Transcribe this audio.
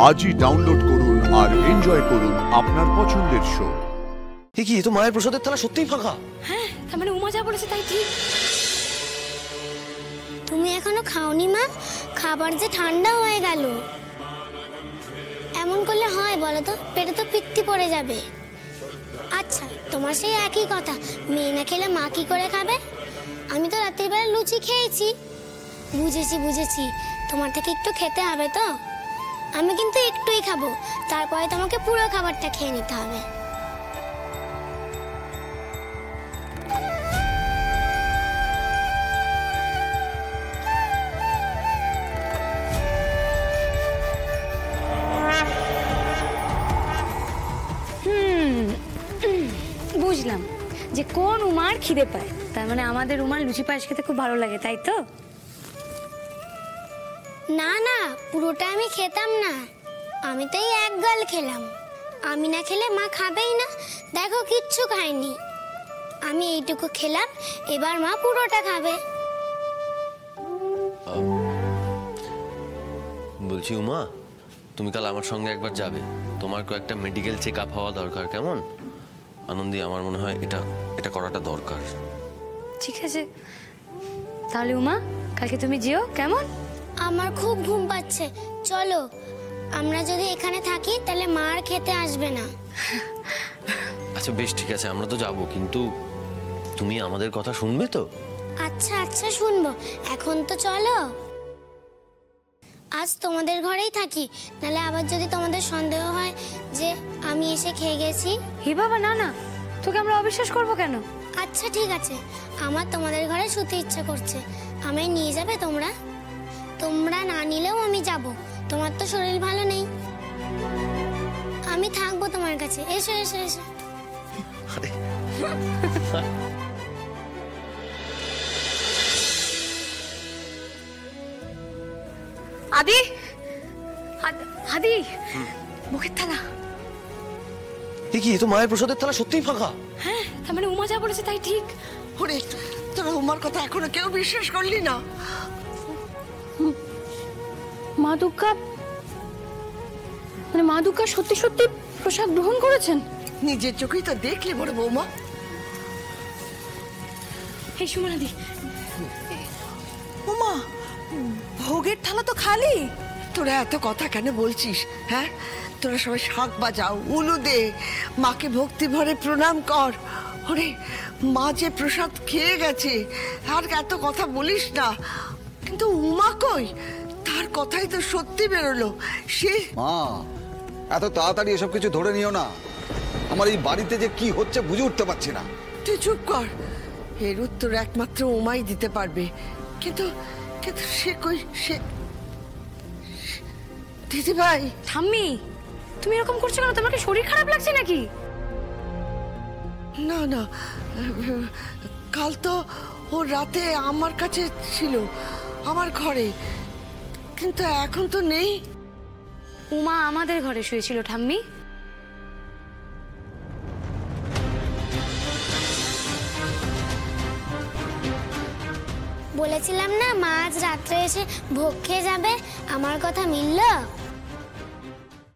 আজই ডাউনলোড করুন আর এনজয় করুন আপনার পছন্দের শো। কি তো মায়ের প্রসাদের থালা সত্যিই ফাঁকা? হ্যাঁ, তার মানে উমা যা বলেছে তাই ঠিক। তুমি এখনো খাওনি মা? খাবার যে ঠান্ডা হয়ে গেল। এমন করলে হয় বলো তো? পেটে তো পিত্তি পড়ে যাবে। আচ্ছা, তোমার সেই একই কথা, মেয়ে না খেলে মা কি করে খাবে? আমি তো রাত্রিবেলা লুচি খেয়েছি। বুঝেছি, তোমার থেকে একটু খেতে হবে তো। আমি কিন্তু একটুই খাবো, তারপরে তোমাকে পুরো খাবারটা খেয়ে নিতে হবে। বুঝলাম যে কোন উমার খিদে পায়, তার মানে আমাদের উমার লুচি পায়েস খেতে খুব ভালো লাগে, তাই তো? না না, পুরোটা আমি খেতাম না, আমি তো এই এক গাল খেলাম। আমি না খেলে মা খাবেই না। দেখো, কিচ্ছু খাইনি, আমি এইটুকু খেলাম, এবার মা পুরোটা খাবে। বলছি উমা, তুমি কাল আমার সঙ্গে একবার যাবে, তোমার কয়েকটা মেডিকেল চেক আপ হওয়া দরকার, কেমন? আনন্দী, আমার মনে হয় এটা করাটা দরকার। ঠিক আছে, তাহলে উমা কালকে তুমি যেও, কেমন? আমার খুব ঘুম পাচ্ছে, চলো। আমরা যদি এখানে থাকি তাহলে মা আর খেতে আসবে না। আচ্ছা বেশ, ঠিক আছে, আমরা তো যাবো, কিন্তু তুমি আমাদের কথা শুনবে তো? আচ্ছা শুনবো, এখন তো চলো। আজ তোমাদের ঘরেই থাকি, নাহলে আবার যদি তোমাদের সন্দেহ হয় যে আমি এসে খেয়ে গেছি। হে বাবা, না না, তোকে আমরা অবিশ্বাস করবো কেন? আচ্ছা ঠিক আছে, আমার তোমাদের ঘরে শুতে ইচ্ছে করছে, আমায় নিয়ে যাবে তোমরা? তোমরা না নিলেও আমি যাব, তোমার তো শরীর ভালো নেই। আমি থাকবো তোমার কাছে, এসো এসো এসো। আদি, আদি, মুখের থালা। কি তো মায়ের প্রসাদের থালা সত্যিই ফাঁকা? হ্যাঁ, তার মানে উমা যা বলেছে তাই ঠিক। ওরে, তোরা উমার কথা এখনো কেউ বিশ্বাস করলি না? মা দুর্গা, মানে মা দুর্গা সত্যি সত্যি প্রসাদ গ্রহণ করেছেন? নিজের চোখেই তো দেখলি বড় বৌমা। এই সুমনাদি, উমা, ভোগের থালা তো খালি। তোরা এত কথা কেন বলছিস? হ্যাঁ, তোরা সবাই শাক বাজাও, উলু দে, মাকে ভক্তি ভরে প্রণাম কর। ওরে, মা যে প্রসাদ খেয়ে গেছে, আর এত কথা বলিস না। কিন্তু উমা কই? তার কথাই তো সত্যি বেরোলো। সে মা, এত তাড়াতাড়ি এসব কিছু ধরে নিও না। আমার এই বাড়িতে যে কি হচ্ছে বুঝে উঠতে পারছি না। তুই চুপ কর, এর উত্তর একমাত্র উমাই দিতে পারবে। কিন্তু কিন্তু সে কই? সে দিদি ভাই। ঠাম্মি, তুমি এরকম করছো কেন? তোমার কি শরীর খারাপ লাগছে নাকি? না না, কাল তো ও রাতে আমার কাছে ছিল, আমার ঘরে, কিন্তু এখন তো নেই। উমা আমাদের ঘরে শুয়েছিল ঠাম্মি। বলেছিলাম না মা আজ রাত্রে এসে ভোগ খেয়ে যাবে, আমার কথা মিলল?